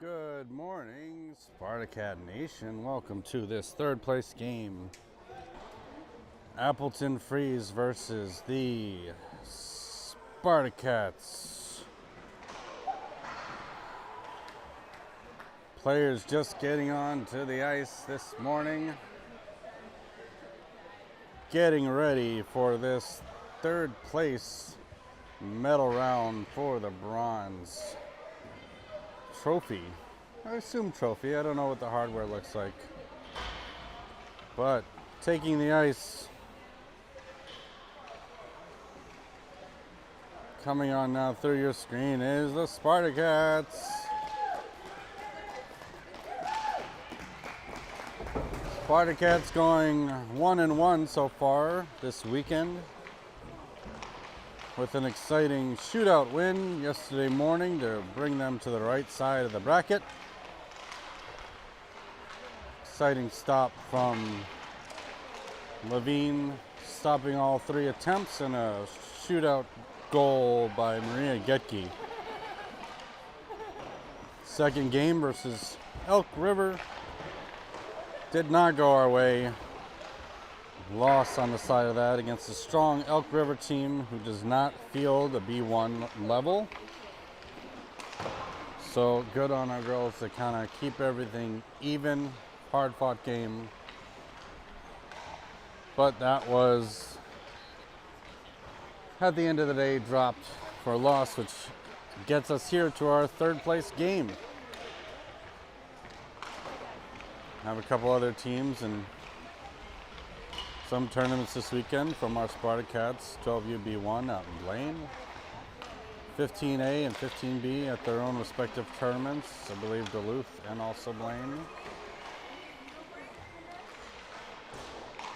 Good morning, Spartacat Nation. Welcome to this third place game. Appleton Freeze versus the Spartacats. Players just getting on to the ice this morning. Getting ready for this third place medal round for the bronze trophy. I assume trophy. I don't know what the hardware looks like. But taking the ice. Coming on now through your screen is the Spartacats. Spartacats going 1-1 so far this weekend, with an exciting shootout win yesterday morning to bring them to the right side of the bracket. Exciting stop from Levine, stopping all three attempts, and a shootout goal by Maria Getke. Second game versus Elk River did not go our way. Loss on the side of that against a strong Elk River team who does not field a B1 level. So good on our girls to kind of keep everything even. Hard fought game. But that was, at the end of the day, dropped for a loss, which gets us here to our third place game. Have a couple other teams and some tournaments this weekend from our Spartacats 12UB2 out in Blaine. 15A and 15B at their own respective tournaments. I believe Duluth and also Blaine.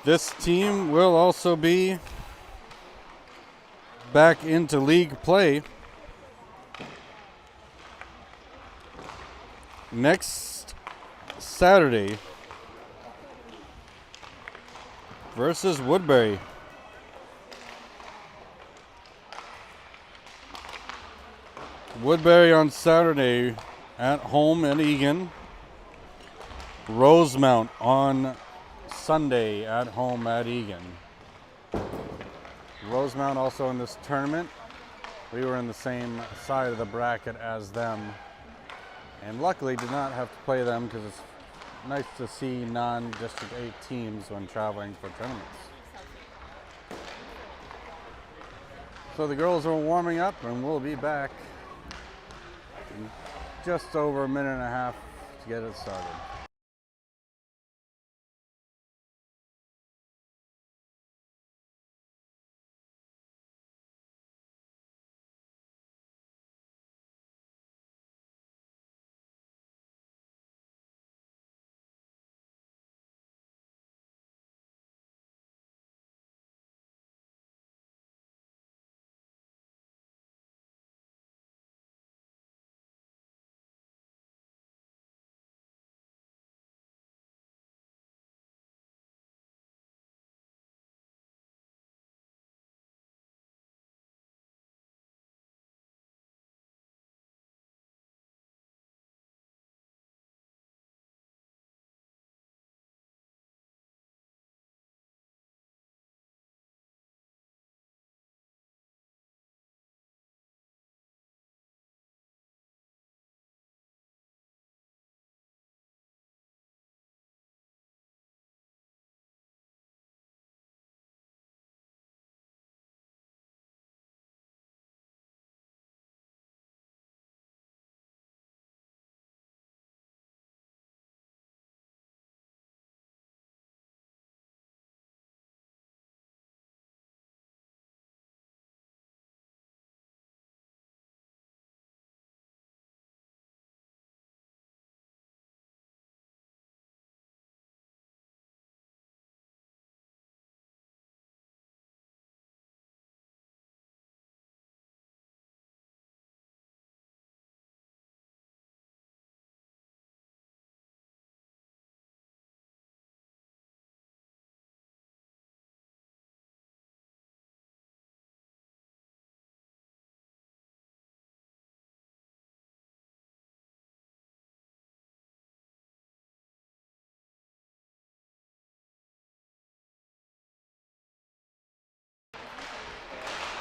This team will also be back into league play next Saturday versus Woodbury. Woodbury on Saturday at home at Egan. Rosemount on Sunday at home at Egan. Rosemount also in this tournament. We were in the same side of the bracket as them, and luckily did not have to play them because it's nice to see non-District 8 teams when traveling for tournaments. So the girls are warming up, and we'll be back in just over a minute and a half to get it started.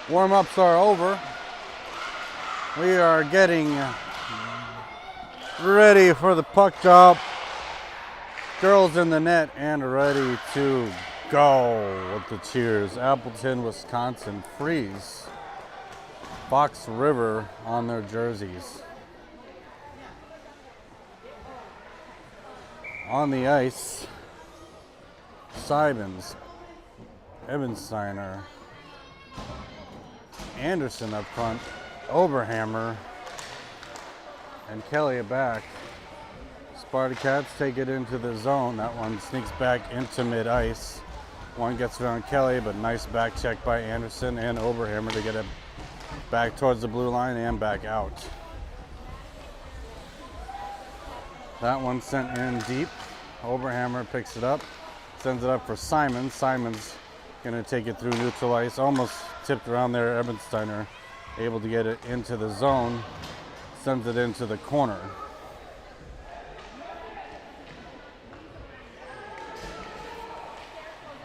Warm-ups are over. We are getting ready for the puck drop. Girls in the net and ready to go with the cheers. Appleton, Wisconsin freeze. Fox River on their jerseys. On the ice, Simons, Ebensteiner, Anderson up front, Oberhammer, and Kelly back. Spartacats take it into the zone. That one sneaks back into mid-ice. One gets around Kelly, but nice back check by Anderson and Oberhammer to get it back towards the blue line and back out. That one sent in deep. Oberhammer picks it up, sends it up for Simons. Simons gonna take it through neutral ice, almost tipped around there. Ebensteiner able to get it into the zone, sends it into the corner.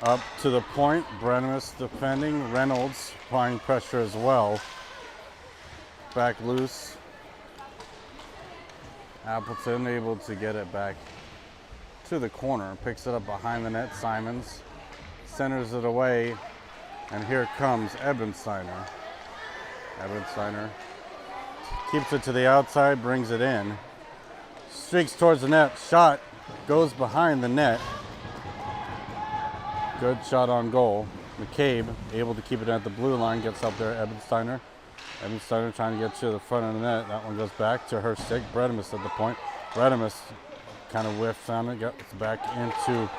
Up to the point, Brenemus defending, Reynolds applying pressure as well. Back loose. Appleton able to get it back to the corner, picks it up behind the net. Simons centers it away, and here comes Ebensteiner. Ebensteiner keeps it to the outside, brings it in, streaks towards the net, shot goes behind the net. Good shot on goal. McCabe able to keep it at the blue line, gets up there. Ebensteiner trying to get to the front of the net. That one goes back to her stick. Brenemus at the point. Brenemus kind of whiffs on it, gets back into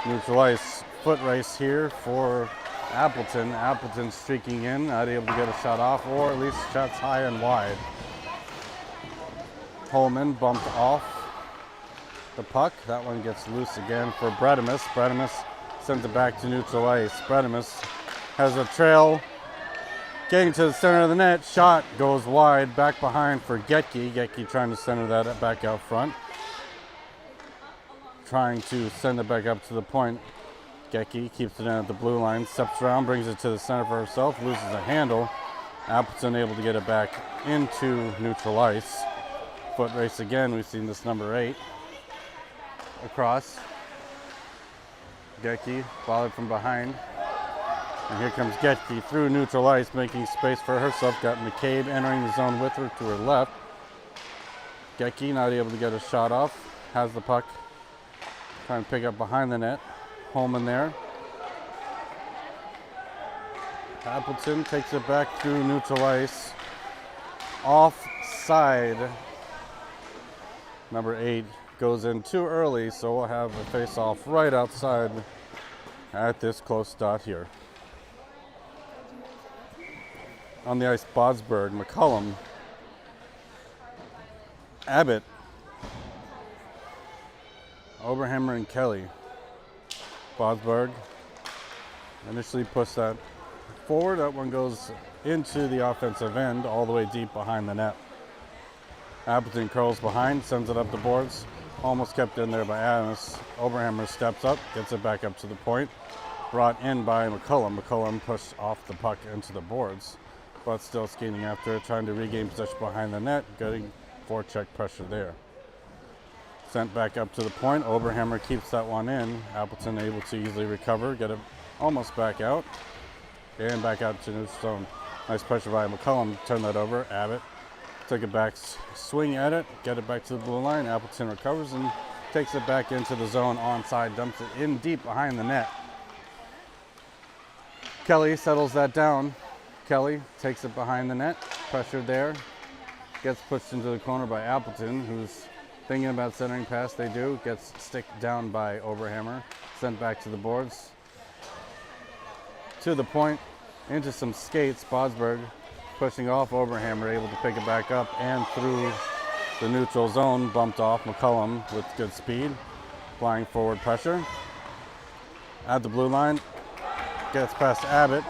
neutral ice. Foot race here for Appleton. Appleton streaking in, not able to get a shot off, or at least shots high and wide. Holman bumped off the puck. That one gets loose again for Brenemus. Brenemus sends it back to neutral ice. Brenemus has a trail. Getting to the center of the net, shot goes wide, back behind for Getke. Getke trying to center that back out front. Trying to send it back up to the point. Getke keeps it in at the blue line, steps around, brings it to the center for herself, loses a handle. Appleton able to get it back into neutral ice. Foot race again, we've seen this number 8. Across. Getke followed from behind. And here comes Getke through neutral ice, making space for herself. Got McCabe entering the zone with her to her left. Getke not able to get a shot off. Has the puck. Trying to pick up behind the net. Holman there. Appleton takes it back through neutral ice. Offside. Number 8 goes in too early, so we'll have a face-off right outside at this close dot here. On the ice, Bodsberg, McCullum, Abbott, Oberhammer, and Kelly. Bodsberg initially pushed that forward. That one goes into the offensive end, all the way deep behind the net. Appleton curls behind, sends it up the boards. Almost kept in there by Adams. Oberhammer steps up, gets it back up to the point. Brought in by McCullum. McCullum pushed off the puck into the boards, but still skating after it, trying to regain possession behind the net, getting forecheck pressure there. Sent back up to the point. Oberhammer keeps that one in. Appleton able to easily recover, get it almost back out, and back out to neutral zone. Nice pressure by McCullum. Turn that over. Abbott took it back, swing at it, get it back to the blue line. Appleton recovers and takes it back into the zone onside, dumps it in deep behind the net. Kelly settles that down. Kelly takes it behind the net, pressured there, gets pushed into the corner by Appleton, who's thinking about centering pass. They do, gets sticked down by Oberhammer, sent back to the boards. To the point, into some skates. Bodsberg pushing off. Oberhammer able to pick it back up and through the neutral zone, bumped off. McCullum with good speed, applying forward pressure. At the blue line, gets past Abbott.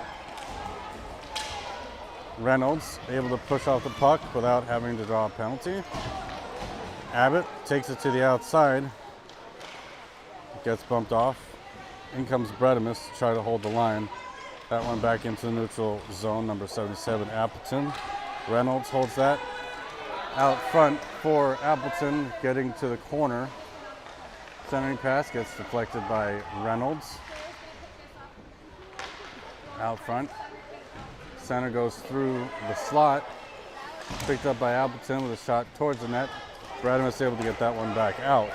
Reynolds able to push off the puck without having to draw a penalty. Abbott takes it to the outside, gets bumped off. In comes Brenemus to try to hold the line. That one back into the neutral zone, number 77, Appleton. Reynolds holds that. Out front for Appleton, getting to the corner. Centering pass gets deflected by Reynolds. Out front. Center goes through the slot. Picked up by Appleton with a shot towards the net. Bradimus able to get that one back out.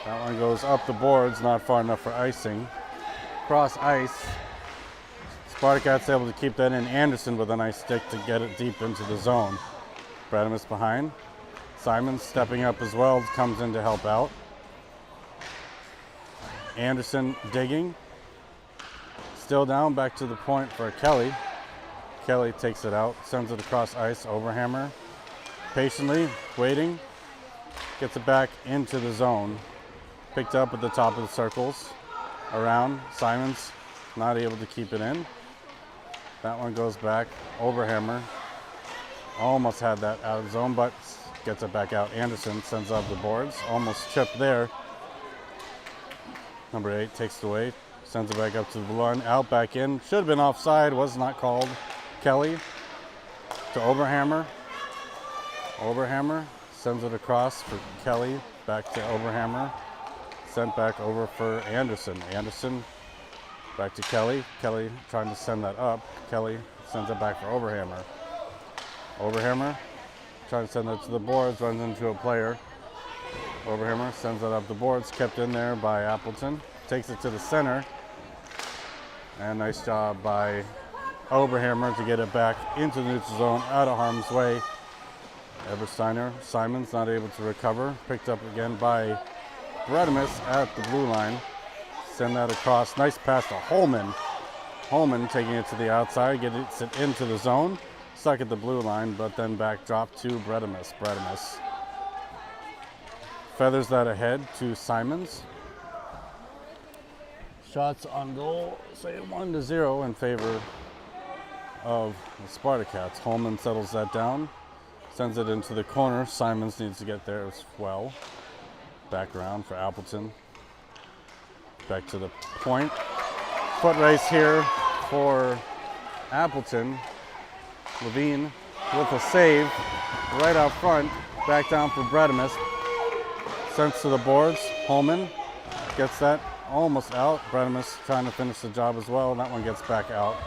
That one goes up the boards, not far enough for icing. Cross ice. Spartacats able to keep that in. Anderson with a nice stick to get it deep into the zone. Bradimus behind. Simons stepping up as well, comes in to help out. Anderson digging. Still down, back to the point for Kelly. Kelly takes it out, sends it across ice, overhammer. Patiently, waiting. Gets it back into the zone. Picked up at the top of the circles. Around, Simons not able to keep it in. That one goes back, overhammer. Almost had that out of zone, but gets it back out. Anderson sends up the boards, almost chipped there. Number 8 takes it away, sends it back up to the blue line, out, back in. Should have been offside, was not called. Kelly to overhammer. Overhammer sends it across for Kelly, back to overhammer. Sent back over for Anderson. Anderson back to Kelly. Kelly trying to send that up. Kelly sends it back for overhammer. Overhammer trying to send it to the boards, runs into a player. Overhammer sends it up the boards, kept in there by Appleton. Takes it to the center. And nice job by Overhammer to get it back into the neutral zone, out of harm's way. Ebersteiner, Simons not able to recover. Picked up again by Bradimus at the blue line. Send that across. Nice pass to Holman. Holman taking it to the outside, gets it into the zone. Stuck at the blue line, but then back drop to Bradimus. Bradimus feathers that ahead to Simons. Shots on goal, say 1-0 in favor of the Spartacats. Holman settles that down, sends it into the corner. Simons needs to get there as well. Back around for Appleton. Back to the point. Foot race here for Appleton. Levine with a save right out front. Back down for Bradimus. Sends to the boards. Holman gets that almost out. Bradimus trying to finish the job as well. That one gets back out.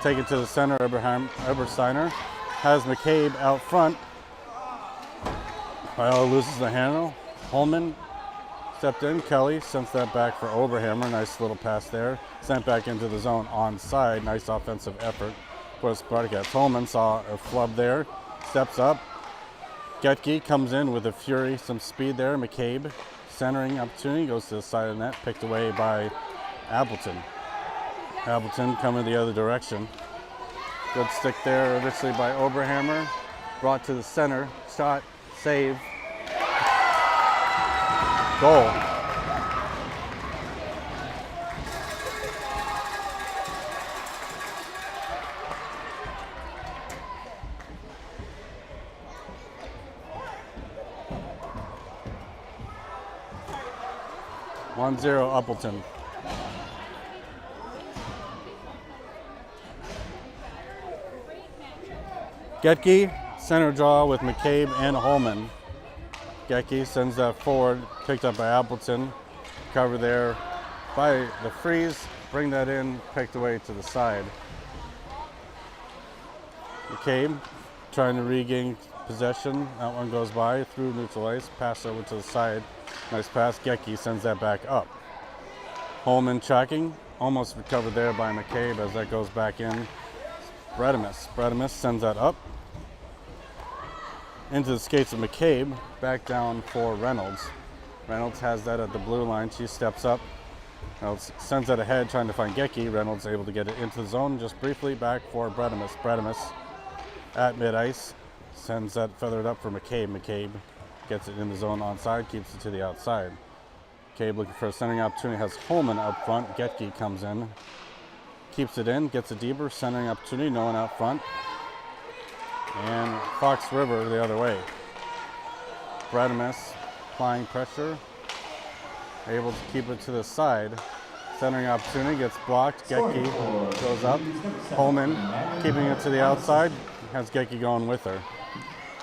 Take it to the center. Ebersteiner has McCabe out front. Viola loses the handle. Holman stepped in. Kelly sends that back for Overhammer. Nice little pass there. Sent back into the zone onside. Nice offensive effort for Spartacats. Holman saw a flub there. Steps up. Getke comes in with a fury, some speed there. McCabe centering opportunity, goes to the side of the net, picked away by Appleton. Appleton coming the other direction. Good stick there initially by Overhammer. Brought to the center. Shot, save. Goal. (1-0) Appleton. Getke, center draw with McCabe and Holman. Getke sends that forward, picked up by Appleton. Cover there by the Freeze, bring that in, picked away to the side. McCabe trying to regain possession. That one goes by through neutral ice, pass over to the side. Nice pass. Getke sends that back up. Holman tracking, almost recovered there by McCabe as that goes back in. Bradimus sends that up into the skates of McCabe, back down for Reynolds. Reynolds has that at the blue line. She steps up. Reynolds sends that ahead, trying to find Getke. Reynolds able to get it into the zone just briefly, back for Bradimus. Bradimus at mid-ice sends that feathered up for McCabe. McCabe gets it in the zone onside, keeps it to the outside. McCabe looking for a centering opportunity, has Holman up front. Getke comes in, keeps it in, gets it deeper, centering opportunity, no one out front. And Fox River the other way. Bradimus applying pressure, able to keep it to the side. Centering opportunity gets blocked. Getke goes up. Holman keeping it to the outside. Has Getke going with her.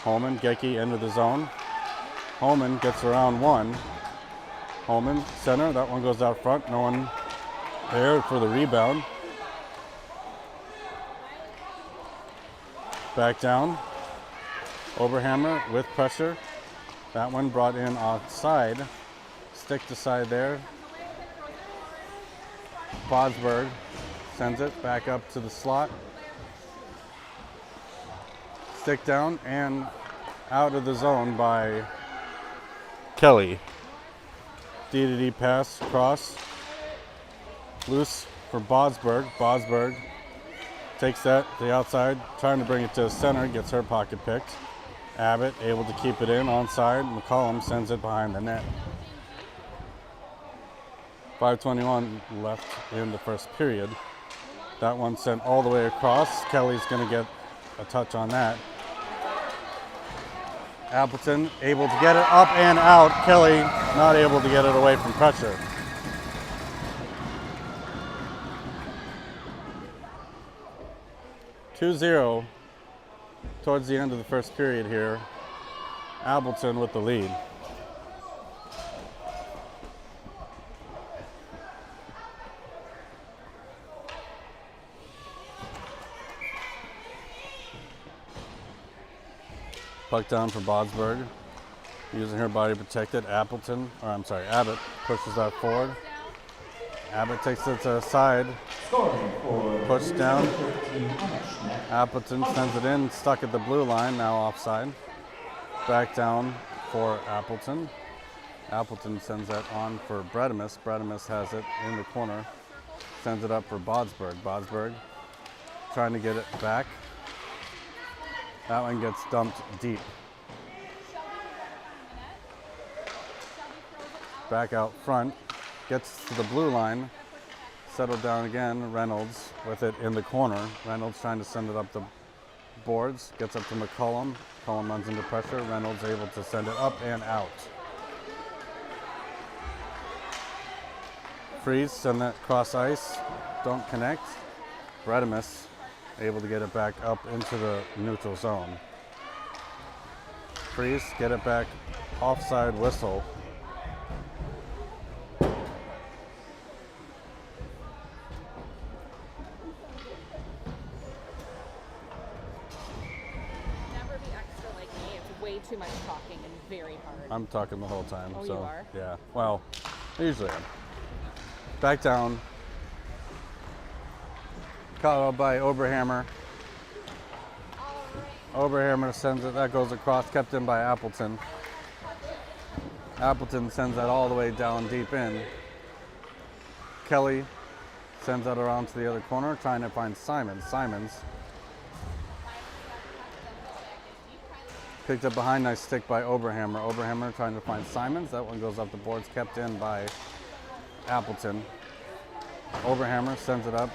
Holman, Getke into the zone. Holman gets around one. Holman, center. That one goes out front. No one there for the rebound. Back down. Oberhammer with pressure. That one brought in offside. Stick to side there. Bodsberg sends it back up to the slot. Stick down and out of the zone by Kelly. D-to-D pass, cross. Loose for Bodsberg. Bodsberg takes that to the outside, trying to bring it to the center, gets her pocket picked. Abbott able to keep it in, onside. McCollum sends it behind the net. 5:21 left in the first period. That one sent all the way across. Kelly's going to get a touch on that. Appleton able to get it up and out. Kelly not able to get it away from pressure. (2-0) towards the end of the first period here. Appleton with the lead. Puck down for Bodsberg. Using her body protected. Abbott pushes that forward. Abbott takes it to the side. Push down. Appleton sends it in, stuck at the blue line, now offside. Back down for Appleton. Appleton sends that on for Bredemus. Bredemus has it in the corner. Sends it up for Bodsberg. Bodsberg trying to get it back. That one gets dumped deep. Back out front. Gets to the blue line. Settled down again. Reynolds with it in the corner. Reynolds trying to send it up the boards. Gets up to McCollum. McCollum runs into pressure. Reynolds able to send it up and out. Freeze, send that cross ice. Don't connect. Bredemus able to get it back up into the neutral zone. Freeze, get it back. Offside whistle. Too much talking and very hard. I'm talking the whole time. Oh, so, you are? Yeah. Well, I usually am. Back down. Caught out by Oberhammer. Oberhammer sends it. That goes across. Kept in by Appleton. Appleton sends that all the way down deep in. Kelly sends that around to the other corner, trying to find Simons. Simons picked up behind, nice stick by Oberhammer. Oberhammer trying to find Simons. That one goes up the boards, kept in by Appleton. Oberhammer sends it up,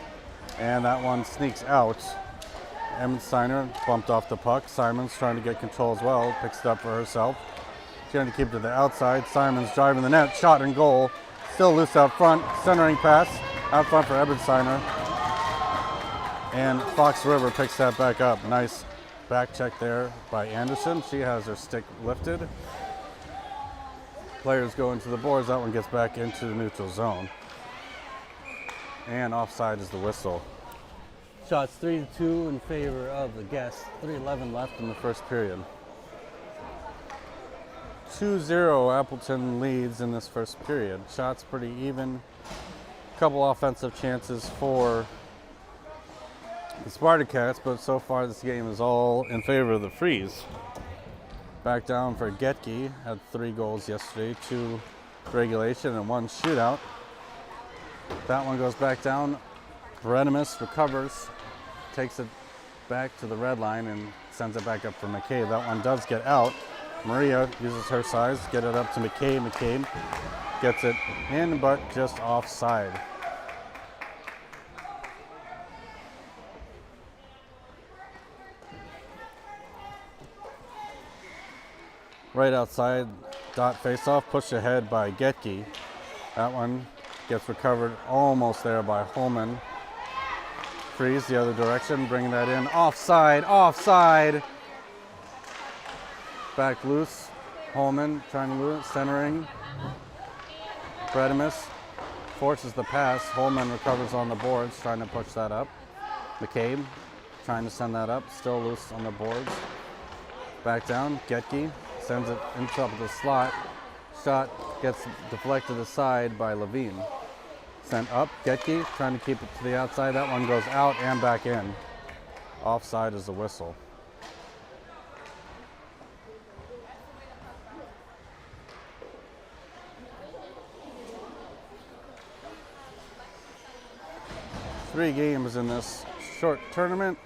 and that one sneaks out. Emmensteiner bumped off the puck. Simons trying to get control as well, picks it up for herself. Trying to keep it to the outside. Simons driving the net, shot and goal. Still loose out front, centering pass out front for Emmensteiner. And Fox River picks that back up. Nice back check there by Anderson. She has her stick lifted. Players go into the boards. That one gets back into the neutral zone. And offside is the whistle. Shots 3-2 in favor of the guests. 3:11 left in the first period. 2-0 Appleton leads in this first period. Shots pretty even. Couple offensive chances for the Spartacats, but so far this game is all in favor of the Freeze. Back down for Getke, had 3 goals yesterday, 2 regulation and 1 shootout. That one goes back down. Bredemus recovers, takes it back to the red line and sends it back up for McCabe. That one does get out. Maria uses her size, get it up to McCabe. McCabe gets it in, but just offside. Right outside, dot face-off, pushed ahead by Getke. That one Gets recovered almost there by Holman. Freeze the other direction, bringing that in. Offside, offside. Back loose. Holman trying to lose, centering. Bredimus forces the pass. Holman recovers on the boards, trying to push that up. McCabe trying to send that up, still loose on the boards. Back down, Getke sends it in top of the slot. Shot gets deflected aside by Levine. Sent up, Getke trying to keep it to the outside. That one goes out and back in. Offside is the whistle. Three games in this short tournament.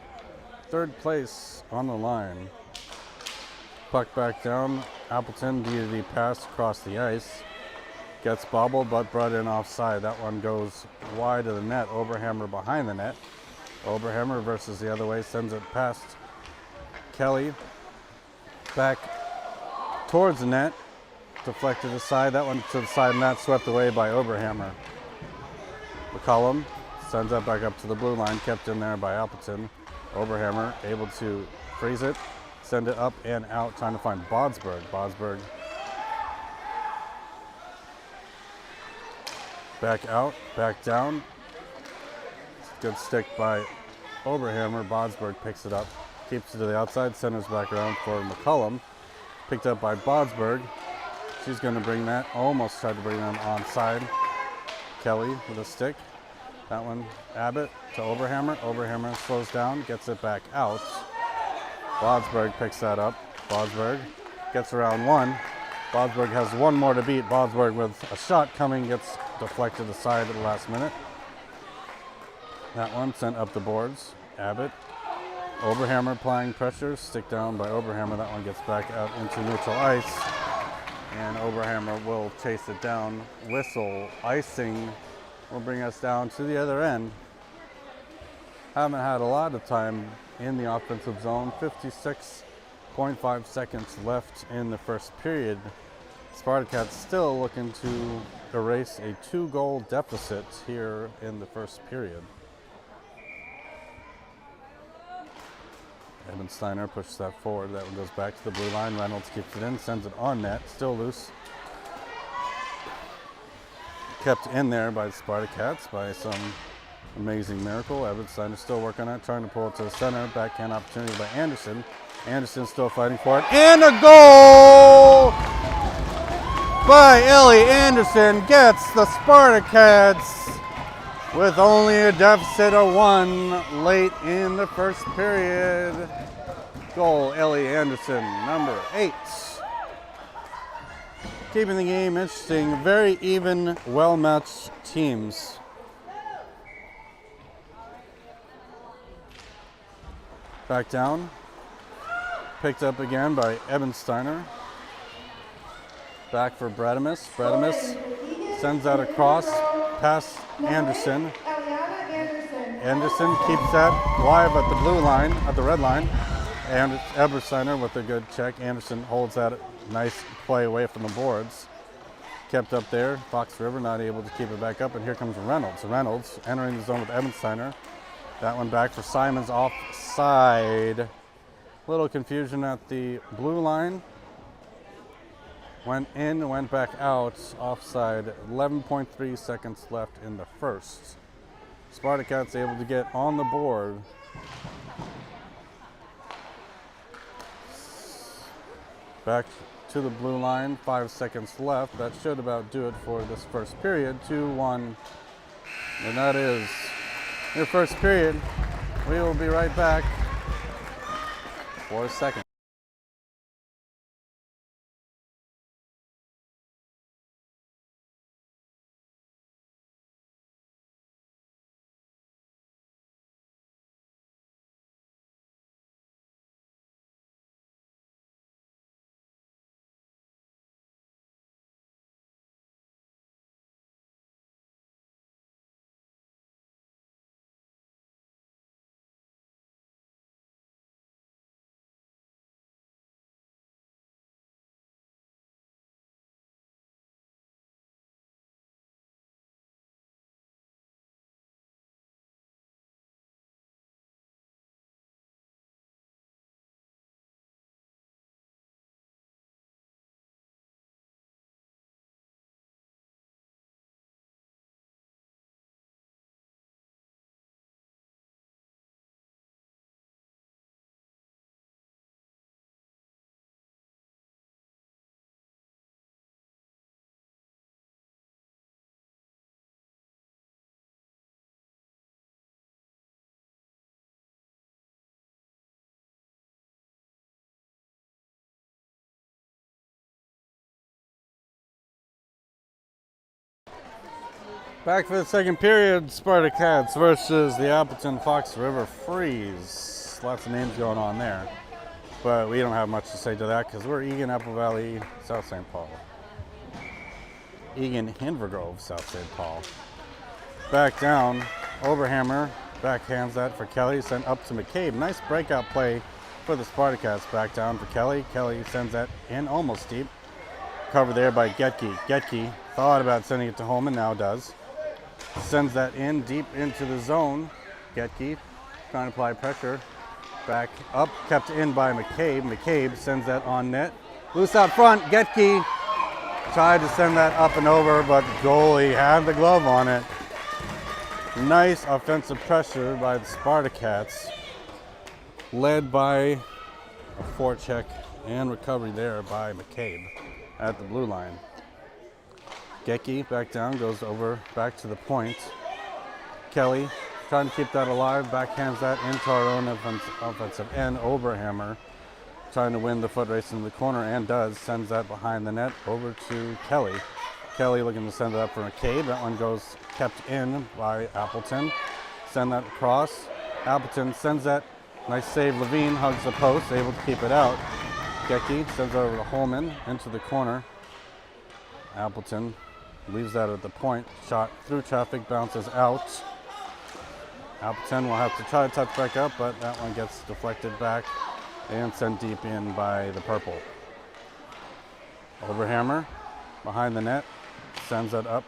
Third place on the line. Puck back down. Appleton D-to-D pass across the ice. Gets bobbled but brought in offside. That one goes wide of the net. Oberhammer behind the net. Oberhammer versus the other way. Sends it past Kelly. Back towards the net. Deflected aside. That one to the side and that swept away by Oberhammer. McCollum sends that back up to the blue line. Kept in there by Appleton. Oberhammer able to freeze it. Send it up and out, trying to find Bodsberg. Bodsberg back out, back down. Good stick by Oberhammer. Bodsberg picks it up, keeps it to the outside, centers back around for McCollum. Picked up by Bodsberg. She's going to bring that, almost tried to bring them onside. Kelly with a stick. That one, Abbott to Oberhammer. Oberhammer slows down, gets it back out. Bodsberg picks that up. Bodsberg gets around one. Bodsberg has one more to beat. Bodsberg with a shot coming gets deflected aside at the last minute. That one sent up the boards. Abbott. Oberhammer applying pressure. Stick down by Oberhammer. That one gets back out into neutral ice. And Oberhammer will chase it down. Whistle. Icing will bring us down to the other end. Haven't had a lot of time in the offensive zone. 56.5 seconds left in the first period. Spartacats still looking to erase a 2-goal deficit here in the first period. Evan Steiner pushes that forward. That one goes back to the blue line. Reynolds keeps it in, sends it on net. Still loose. Kept in there by the Spartacats by some amazing miracle. Evan Steiner still working on it, trying to pull it to the center. Backhand opportunity by Anderson. Anderson still fighting for it. And a goal by Ellie Anderson gets the Spartacats with only a deficit of 1 late in the first period. Goal, Ellie Anderson, number 8. Keeping the game interesting. Very even, well-matched teams. Back down. Picked up again by Evan Steiner. Back for Bredimus. Bredimus sends that across past Anderson. Anderson keeps that live at the blue line, at the red line. And Evan Steiner with a good check. Anderson holds that nice play away from the boards. Kept up there. Fox River not able to keep it back up. And here comes Reynolds. Reynolds entering the zone with Evan Steiner. That one back for Simons offside. Little confusion at the blue line. Went in, went back out. Offside. 11.3 seconds left in the first. Spartacats able to get on the board. Back to the blue line. 5 seconds left. That should about do it for this first period. 2-1. And that is your first period. We will be right back for a second. Back for the second period, Spartacats versus the Appleton Fox River Freeze. Lots of names going on there, but we don't have much to say to that because we're Egan, Apple Valley, South St. Paul. Egan, Invergrove, South St. Paul. Back down, Oberhammer backhands that for Kelly, sent up to McCabe. Nice breakout play for the Spartacats. Back down for Kelly. Kelly sends that in almost deep. Covered there by Getke. Getke thought about sending it to Holman, now does. Sends that in deep into the zone. Getke trying to apply pressure. Back up, kept in by McCabe. McCabe sends that on net. Loose out front. Getke tried to send that up and over, but the goalie had the glove on it. Nice offensive pressure by the Spartacats, led by a forecheck and recovery there by McCabe at the blue line. Getke back down, goes over back to the point. Kelly trying to keep that alive, backhands that into our own offensive end. Oberhammer trying to win the foot race in the corner and does, sends that behind the net over to Kelly. Kelly looking to send it up for McCabe. That one goes kept in by Appleton. Send that across. Appleton sends that. Nice save. Levine hugs the post, able to keep it out. Getke sends it over to Holman into the corner. Appleton leaves that at the point. Shot through traffic, bounces out. Appleton will have to try to touch back up, but that one gets deflected back and sent deep in by the purple. Oberhammer behind the net, sends it up.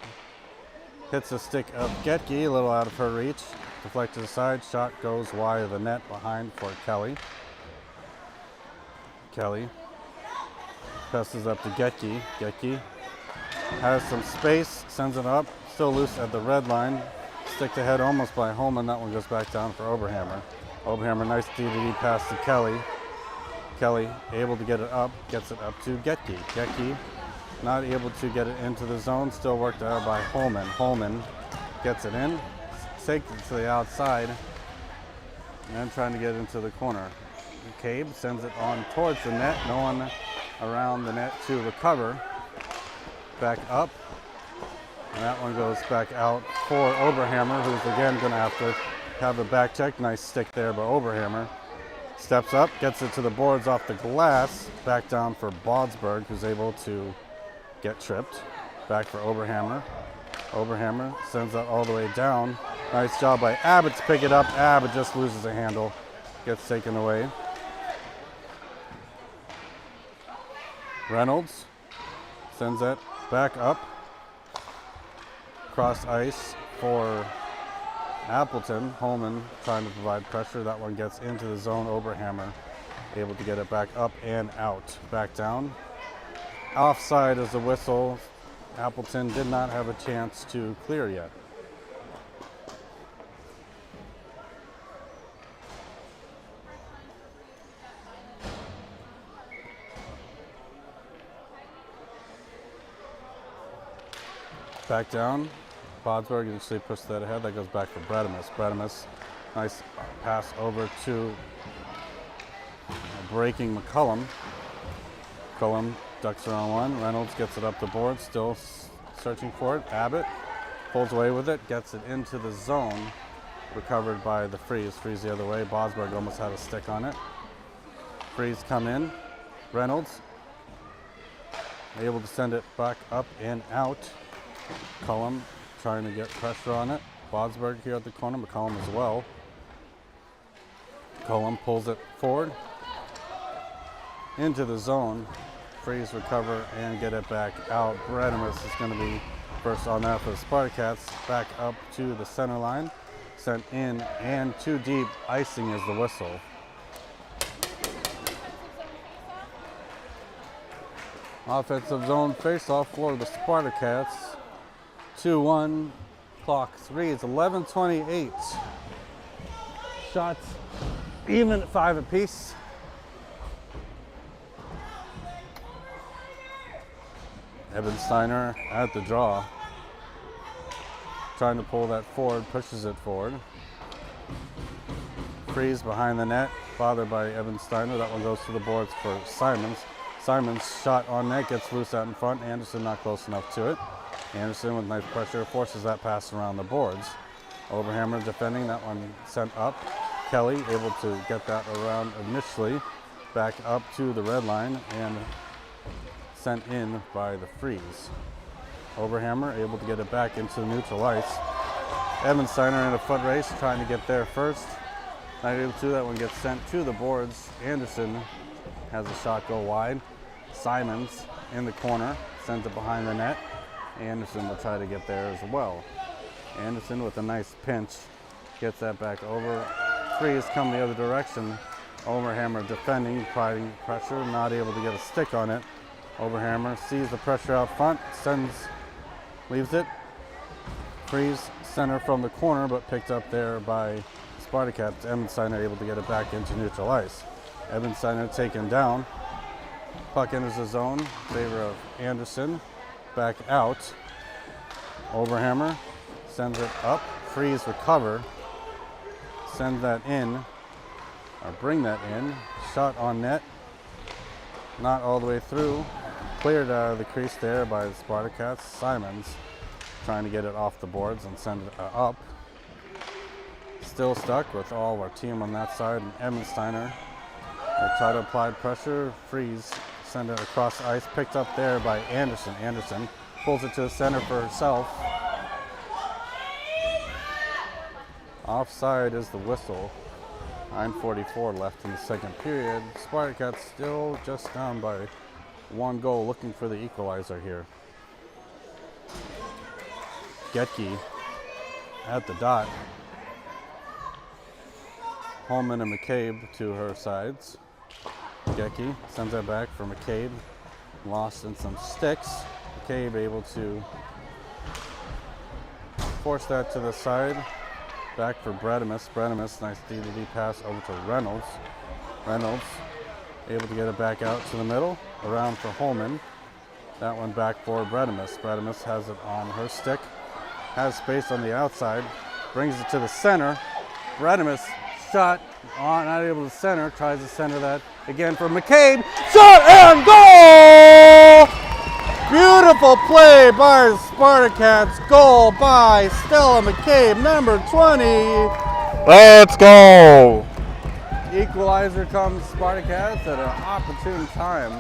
Hits the stick of Getke, a little out of her reach. Deflected aside, shot goes wide of the net behind for Kelly. Kelly passes up to Getke. Getke has some space, sends it up, still loose at the red line. Stick to head almost by Holman. That one goes back down for Oberhammer. Oberhammer, nice DDD pass to Kelly. Kelly able to get it up, gets it up to Getke. Getke not able to get it into the zone, still worked out by Holman. Holman gets it in, takes it to the outside, and then trying to get into the corner. McCabe sends it on towards the net, no one around the net to recover. Back up, and that one goes back out for Oberhammer, who's again going to have a back check. Nice stick there by Oberhammer. Steps up, gets it to the boards off the glass. Back down for Bodsberg, who's able to get tripped. Back for Oberhammer. Oberhammer sends that all the way down. Nice job by Abbott to pick it up. Abbott just loses a handle. Gets taken away. Reynolds sends that back up. Cross ice for Appleton. Holman trying to provide pressure. That one gets into the zone. Oberhammer able to get it back up and out. Back down. Offside is the whistle. Appleton did not have a chance to clear yet. Back down. Bodsberg actually pushed that ahead. That goes back for Bredimus. Bredimus, nice pass over to breaking McCullum. McCullum ducks around one. Reynolds gets it up the board, still searching for it. Abbott pulls away with it, gets it into the zone. Recovered by the Freeze. Freeze the other way. Bodsberg almost had a stick on it. Freeze come in. Reynolds able to send it back up and out. McCullum trying to get pressure on it. Bodsberg here at the corner. McCullum as well. McCullum pulls it forward into the zone. Freeze, recover, and get it back out. Bredimus is going to be first on that for the Spartacats. Back up to the center line. Sent in and too deep. Icing is the whistle. Offensive zone face-off for the Spartacats. 2-1. Clock reads 11:28. Shots even at 5 apiece. Ebensteiner at the draw. Trying to pull that forward, pushes it forward. Freeze behind the net, bothered by Ebensteiner. That one goes to the boards for Simons. Simon's shot on net gets loose out in front. Anderson not close enough to it. Anderson with nice pressure forces that pass around the boards. Oberhammer defending, that one sent up. Kelly able to get that around initially, back up to the red line and sent in by the Freeze. Oberhammer able to get it back into the neutral ice. Ebensteiner in a foot race trying to get there first. Not able to, that one gets sent to the boards. Anderson has a shot go wide. Simons in the corner, sends it behind the net. Anderson will try to get there as well. Anderson with a nice pinch, gets that back over. Freeze come the other direction. Oberhammer defending, applying pressure, not able to get a stick on it. Oberhammer sees the pressure out front, leaves it. Freeze center from the corner, but picked up there by Spartacats. Ebensteiner able to get it back into neutral ice. Ebensteiner taken down. Puck enters the zone in favor of Anderson. Back out. Oberhammer sends it up. Freeze recover. Send that in, or bring that in. Shot on net. Not all the way through. Cleared out of the crease there by the Spartacats. Simons trying to get it off the boards and send it up. Still stuck with all of our team on that side. And Ebensteiner, they try to apply pressure. Freeze send it across ice. Picked up there by Anderson. Anderson pulls it to the center for herself. Offside is the whistle. 9:44 left in the second period. Spartacats still just down by 1 goal, looking for the equalizer here. Getke at the dot. Holman and McCabe to her sides. Getke sends that back for McCabe. Lost in some sticks. McCabe able to force that to the side. Back for Bredimus. Bredimus, nice D-to-D pass over to Reynolds. Reynolds able to get it back out to the middle. Around for Holman. That one back for Bredimus. Bredimus has it on her stick. Has space on the outside. Brings it to the center. Bredimus shot on, not able to center. Tries to center that again for McCabe. Shot and goal! Beautiful play by the Spartacats. Goal by Stella McCabe, number 20. Let's go! Equalizer comes Spartacats at an opportune time.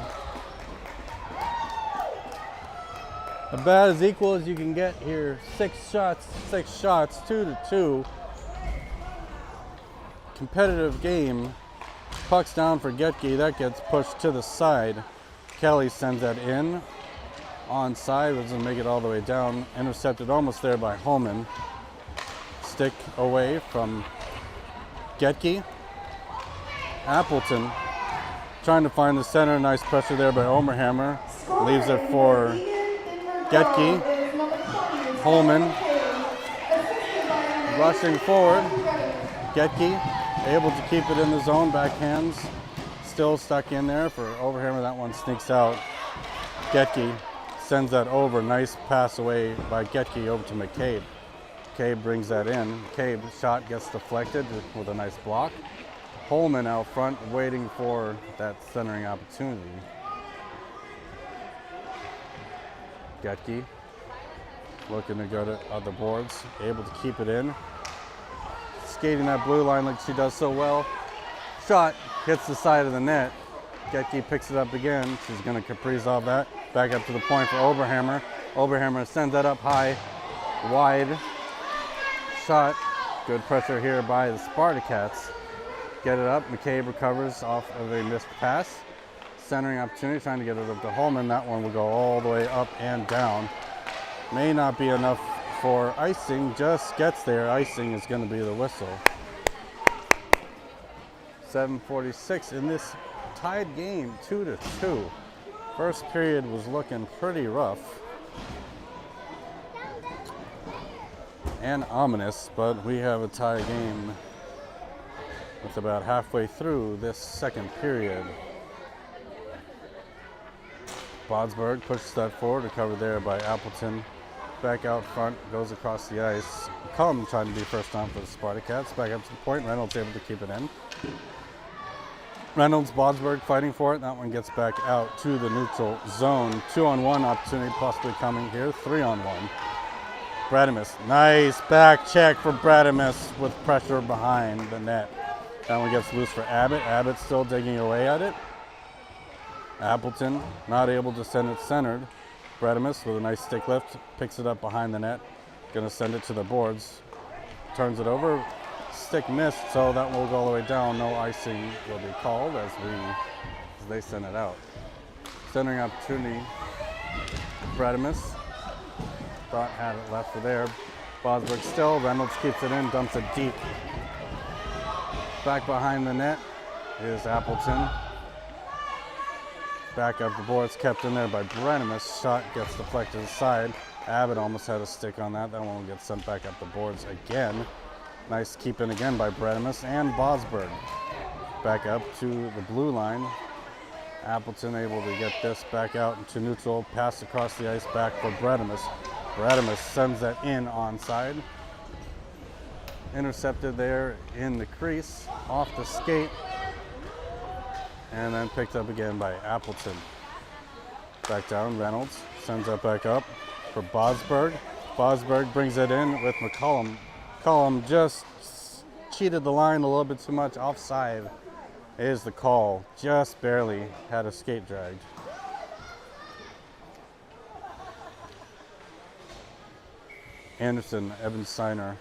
About as equal as you can get here. 6 shots, 2-2. Competitive game. Puck's down for Getke. That gets pushed to the side. Kelly sends that in. Onside, doesn't make it all the way down. Intercepted almost there by Holman. Stick away from Getke. Appleton trying to find the center. Nice pressure there by Oberhammer. Leaves it for Getke. Holman rushing forward. Getke able to keep it in the zone. Backhands still stuck in there for Oberhammer. That one sneaks out. Getke sends that over. Nice pass away by Getke over to McCabe. McCabe brings that in. McCabe's shot gets deflected with a nice block. Holman out front waiting for that centering opportunity. Getke looking to go to other boards. Able to keep it in. Skating that blue line like she does so well. Shot hits the side of the net. Getke picks it up again. She's going to Kaprizov that. Back up to the point for Oberhammer. Oberhammer sends that up high, wide. Shot. Good pressure here by the Spartacats. Get it up. McCabe recovers off of a missed pass. Centering opportunity, trying to get it up to Holman. That one will go all the way up and down. May not be enough for icing. Just gets there. Icing is going to be the whistle. 7:46 in this tied game, 2-2. First period was looking pretty rough and ominous, but we have a tie game with about halfway through this second period. Bodsberg pushes that forward, recovered there by Appleton. Back out front, goes across the ice. Cullum trying to be first on for the Spartacats. Back up to the point, Reynolds able to keep it in. Reynolds, Bodsberg fighting for it. That one gets back out to the neutral zone. 2-on-1 opportunity possibly coming here. 3-on-1. Bradimus, nice back check for Bradimus with pressure behind the net. That one gets loose for Abbott. Abbott still digging away at it. Appleton not able to send it centered. Bradimus with a nice stick lift, picks it up behind the net. Gonna send it to the boards. Turns it over. Stick missed, so that will go all the way down. No icing will be called as they send it out. Centering opportunity. Bradimus. Thought had it left for there. Bosberg still. Reynolds keeps it in, dumps it deep. Back behind the net is Appleton. Back up the boards, kept in there by Bradimus. Shot gets deflected aside. Abbott almost had a stick on that. That one will get sent back up the boards again. Nice keep in again by Bradimus and Bosberg. Back up to the blue line. Appleton able to get this back out into neutral. Pass across the ice back for Bradimus. Bradimus sends that in onside. Intercepted there in the crease, off the skate, and then picked up again by Appleton. Back down, Reynolds sends that back up for Bosberg. Bosberg brings it in with McCollum. McCollum just cheated the line a little bit too much. Offside is the call. Just barely had a skate dragged. Anderson, Ebensteiner,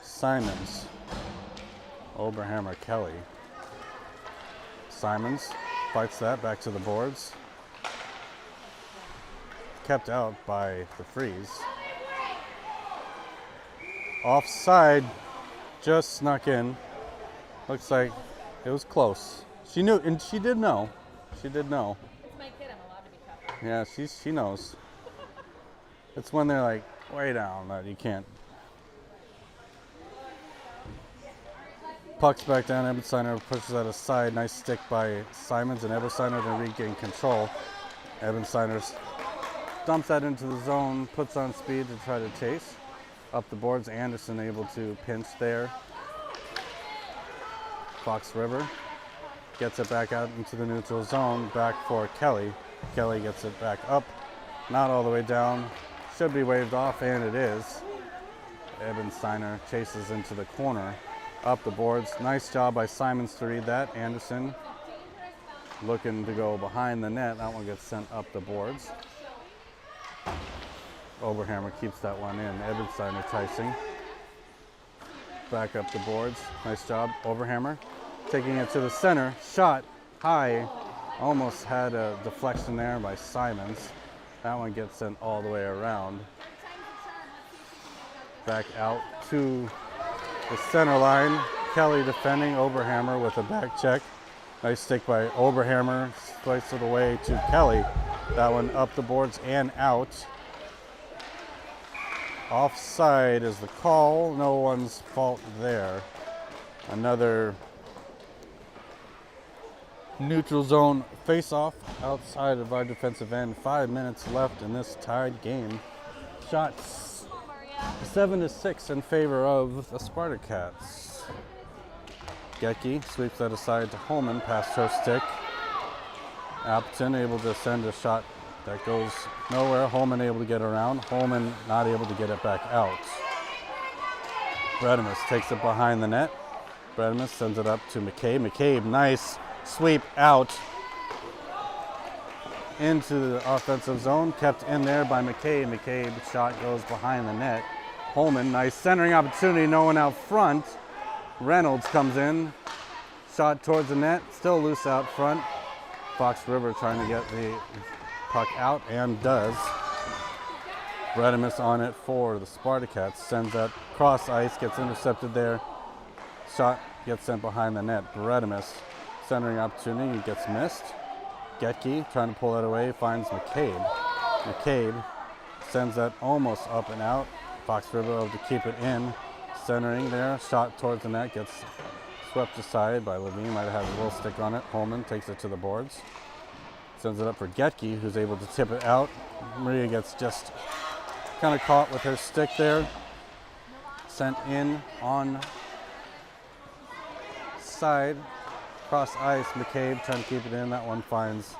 Simons, Oberhammer, Kelly. Simons fights that back to the boards. Kept out by the freeze. Offside, just snuck in. Looks like it was close. She knew, and she did know. She did know. It's my kid. I'm allowed to be tough. Yeah, she knows. It's when they're like way down that you can't. Puck's back down. Ebensteiner pushes that aside. Nice stick by Simons, and Ebensteiner to regain control. Ebensteiner dumps that into the zone, puts on speed to try to chase. Up the boards, Anderson able to pinch there. Fox River gets it back out into the neutral zone. Back for Kelly. Kelly gets it back up. Not all the way down. Should be waved off, and it is. Ebensteiner chases into the corner. Up the boards. Nice job by Simons to read that. Anderson looking to go behind the net. That one gets sent up the boards. Oberhammer keeps that one in. Ebensteiner chasing. Back up the boards. Nice job. Oberhammer taking it to the center. Shot high. Almost had a deflection there by Simons. That one gets sent all the way around. Back out to the center line. Kelly defending. Oberhammer with a back check. Nice stick by Oberhammer. Slices it away to Kelly. That one up the boards and out. Offside is the call. No one's fault there. Another neutral zone face-off outside of our defensive end. 5 minutes left in this tied game. Shots 7-6 in favor of the Spartacats. Gecki sweeps that aside to Holman past her stick. Appleton able to send a shot that goes nowhere. Holman able to get around. Holman not able to get it back out. Bradimus takes it behind the net. Bradimus sends it up to McCabe. McCabe, nice sweep out into the offensive zone. Kept in there by McCabe. McCabe's shot goes behind the net. Holman, nice centering opportunity. No one out front. Reynolds comes in. Shot towards the net. Still loose out front. Fox River trying to get the puck out, and does. Bradimus on it for the Spartacats. Sends that cross ice, gets intercepted there. Shot gets sent behind the net. Bradimus centering opportunity, gets missed. Getke trying to pull that away, finds McCabe. McCabe sends that almost up and out. Fox River able to keep it in. Centering there, shot towards the net, gets swept aside by Levine. Might have had a little stick on it. Holman takes it to the boards. Sends it up for Getke, who's able to tip it out. Maria gets just kind of caught with her stick there. Sent in on side. Cross ice, McCabe trying to keep it in. That one finds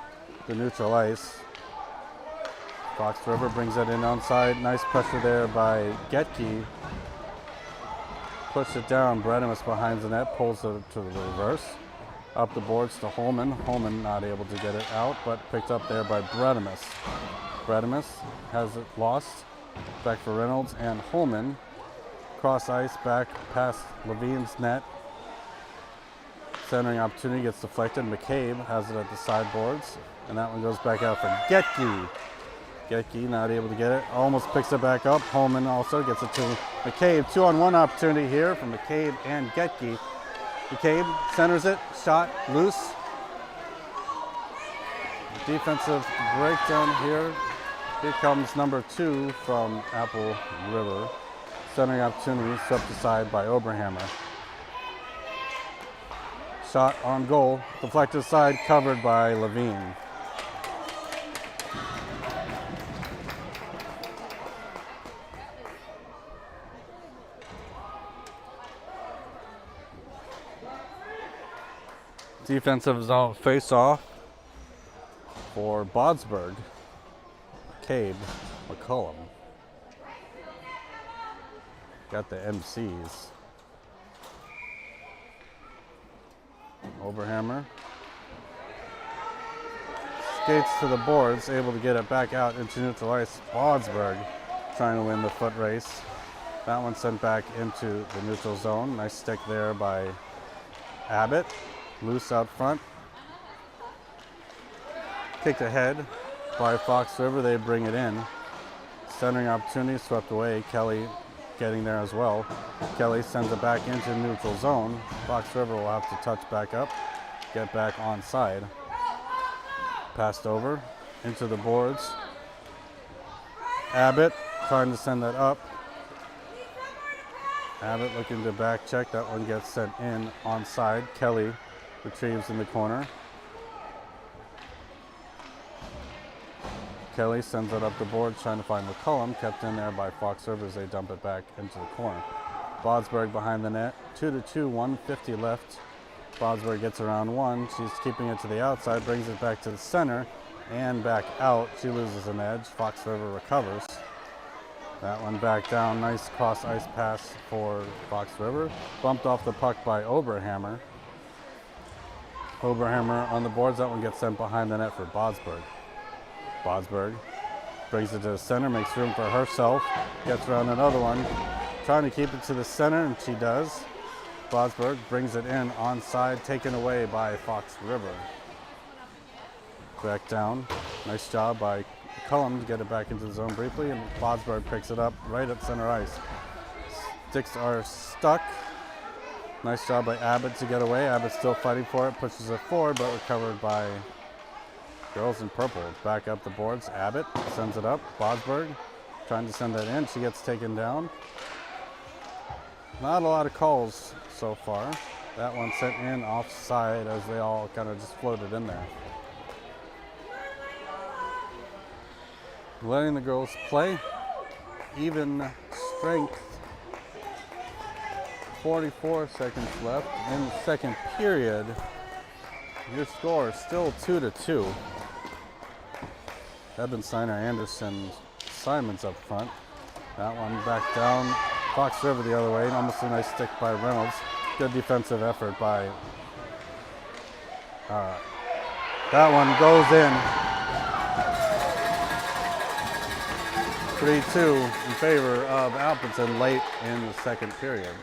the neutral ice. Fox River brings it in onside. Nice pressure there by Getke. Push it down. Bredemus behind the net, pulls it to the reverse. Up the boards to Holman. Holman not able to get it out, but picked up there by Bredemus. Bredemus has it lost. Back for Reynolds and Holman. Cross ice back past Levine's net. Centering opportunity gets deflected. McCabe has it at the sideboards, and that one goes back out for Getke. Getke not able to get it. Almost picks it back up. Holman also gets it to McCabe. 2-on-1 opportunity here from McCabe and Getke. McCabe centers it. Shot loose. Defensive breakdown here. Here comes number 2 from Apple River. Centering opportunity swept aside by Oberhammer. Shot on goal. Deflected aside, covered by Levine. Defensive zone face-off for Bodsberg. Cabe, McCullum. Got the MCs. Oberhammer. Skates to the boards, able to get it back out into neutral ice. Bodsberg trying to win the foot race. That one sent back into the neutral zone. Nice stick there by Abbott. Loose out front. Kicked ahead by Fox River. They bring it in. Centering opportunity swept away. Kelly getting there as well. Kelly sends it back into neutral zone. Fox River will have to touch back up, get back onside. Passed over into the boards. Abbott trying to send that up. Abbott looking to back check. That one gets sent in onside. Kelly retrieves in the corner. Kelly sends it up the board, trying to find McCullum. Kept in there by Fox River as they dump it back into the corner. Bodsberg behind the net. 2-2, 1:50 left. Bodsberg gets around one. She's keeping it to the outside, brings it back to the center and back out. She loses an edge. Fox River recovers. That one back down. Nice cross ice pass for Fox River. Bumped off the puck by Oberhammer. Oberhammer on the boards. That one gets sent behind the net for Bodsberg. Bodsberg brings it to the center, makes room for herself, gets around another one, trying to keep it to the center, and she does. Bodsberg brings it in onside, taken away by Fox River. Back down. Nice job by McCullum to get it back into the zone briefly, and Bodsberg picks it up right at center ice. Sticks are stuck. Nice job by Abbott to get away. Abbott still fighting for it, pushes it forward, but recovered by girls in purple. Back up the boards. Abbott sends it up. Bodsberg trying to send that in. She gets taken down. Not a lot of calls so far. That one sent in offside as they all kind of just floated in there. Letting the girls play. Even strength. 44 seconds left in the second period. Your score is still 2-2. Ebensteiner, Anderson, Simons up front. That one back down. Fox River the other way. Almost a nice stick by Reynolds. Good defensive effort by. That one goes in. 3-2 in favor of Appleton late in the second period.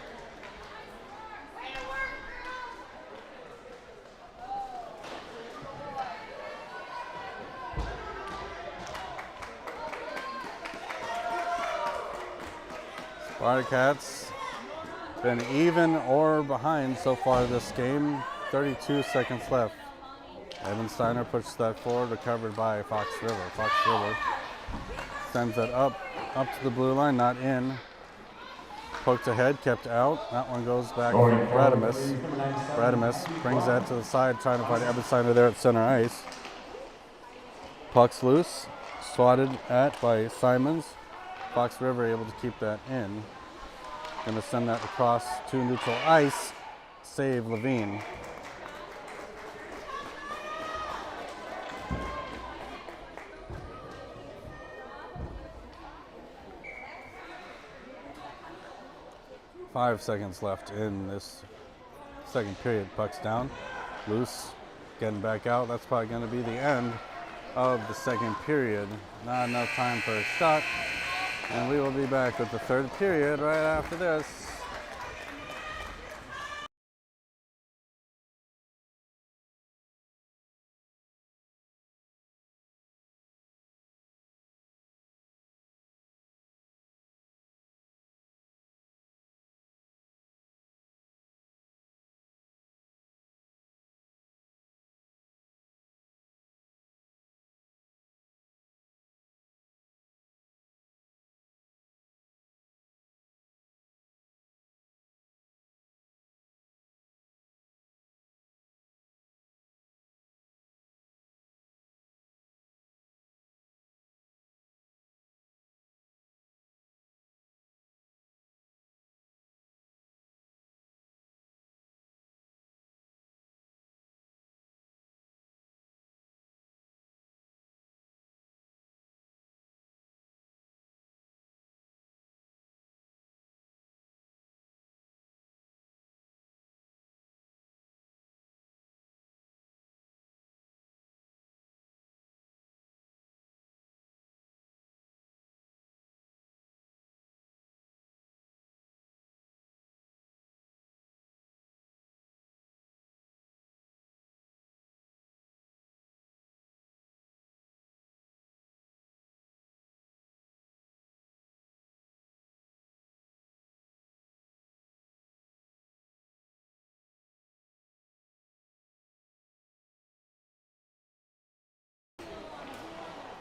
Spartacats been even or behind so far this game. 32 seconds left. Ebensteiner pushes that forward, recovered by Fox River. Fox River sends it up to the blue line, not in. Poked ahead, kept out. That one goes back to Bredemus. Bredemus brings that to the side, trying to find Ebensteiner there at center ice. Puck's loose, swatted at by Simons. Fox River able to keep that in. Going to send that across to neutral ice. Save Levine. 5 seconds left in this second period. Puck's down, loose, getting back out. That's probably going to be the end of the second period. Not enough time for a shot, and we will be back with the third period right after this.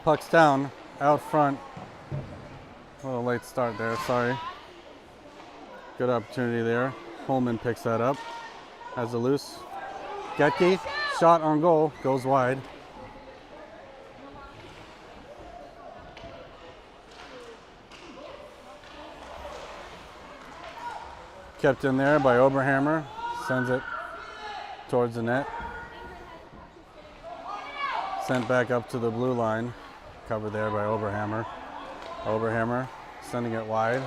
Puck's down, out front. A little late start there, sorry. Good opportunity there. Holman picks that up. Has a loose. Getke, shot on goal, goes wide. Kept in there by Oberhammer. Sends it towards the net. Sent back up to the blue line. Covered there by Oberhammer. Oberhammer sending it wide.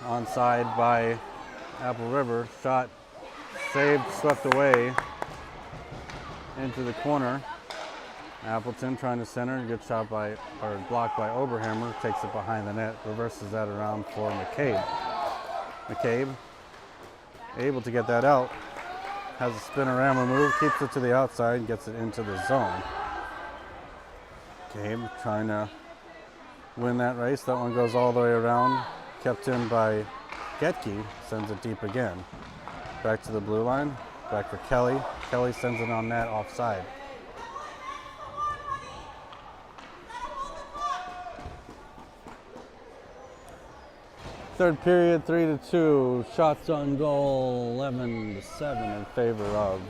Onside by Apple River. Shot saved, swept away into the corner. Appleton trying to center. Good shot by, or blocked by Oberhammer. Takes it behind the net. Reverses that around for McCabe. McCabe able to get that out. Has a spinorama move. Keeps it to the outside. Gets it into the zone. McCabe trying to win that race. That one goes all the way around. Kept in by Getke. Sends it deep again. Back to the blue line. Back for Kelly. Kelly sends it on net offside. Third period, 3-2. Shots on goal, 11-7 in favor of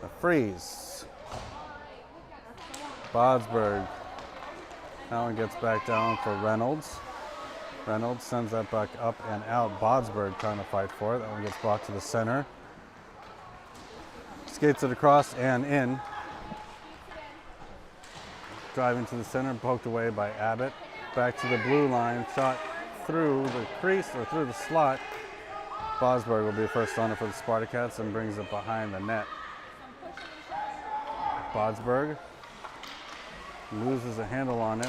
the Freeze. Bodsberg. That one gets back down for Reynolds. Reynolds sends that back up and out. Bodsberg trying to fight for it. That one gets blocked to the center. Skates it across and in. Driving to the center, poked away by Abbott. Back to the blue line, shot through the crease or through the slot. Bodsberg will be first on it for the Spartacats and brings it behind the net. Bodsberg loses a handle on it.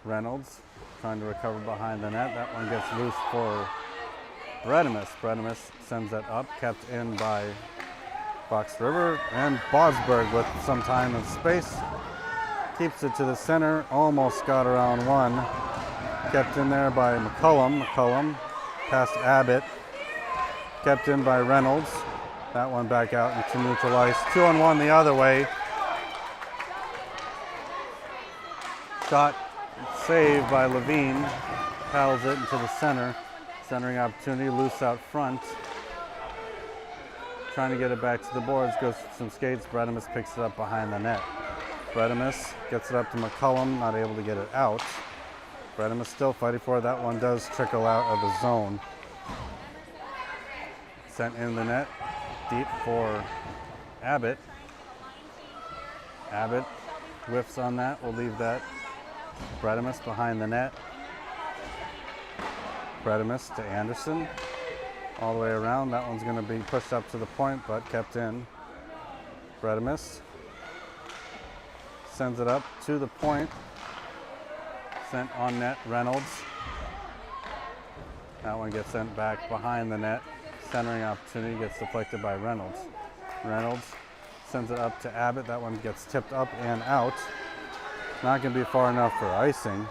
Reynolds trying to recover behind the net. That one gets loose for Bredemus. Bredemus sends that up, kept in by Fox River, and Bodsberg with some time and space keeps it to the center. Almost got around one. Kept in there by McCullum. McCullum past Abbott. Kept in by Reynolds. That one back out into neutral ice. 2-on-1 the other way. Shot saved by Levine. Paddles it into the center. Centering opportunity. Loose out front. Trying to get it back to the boards. Goes some skates. Bredemus picks it up behind the net. Bredemus gets it up to McCullum. Not able to get it out. Bredemus still fighting for it. That one does trickle out of the zone. Sent in the net. Deep for Abbott. Abbott whiffs on that. We'll leave that. Bredemus behind the net. Bredimus to Anderson. All the way around. That one's going to be pushed up to the point, but kept in. Bredimus sends it up to the point. Sent on net, Reynolds. That one gets sent back behind the net. Centering opportunity gets deflected by Reynolds. Reynolds sends it up to Abbott. That one gets tipped up and out. Not going to be far enough for icing.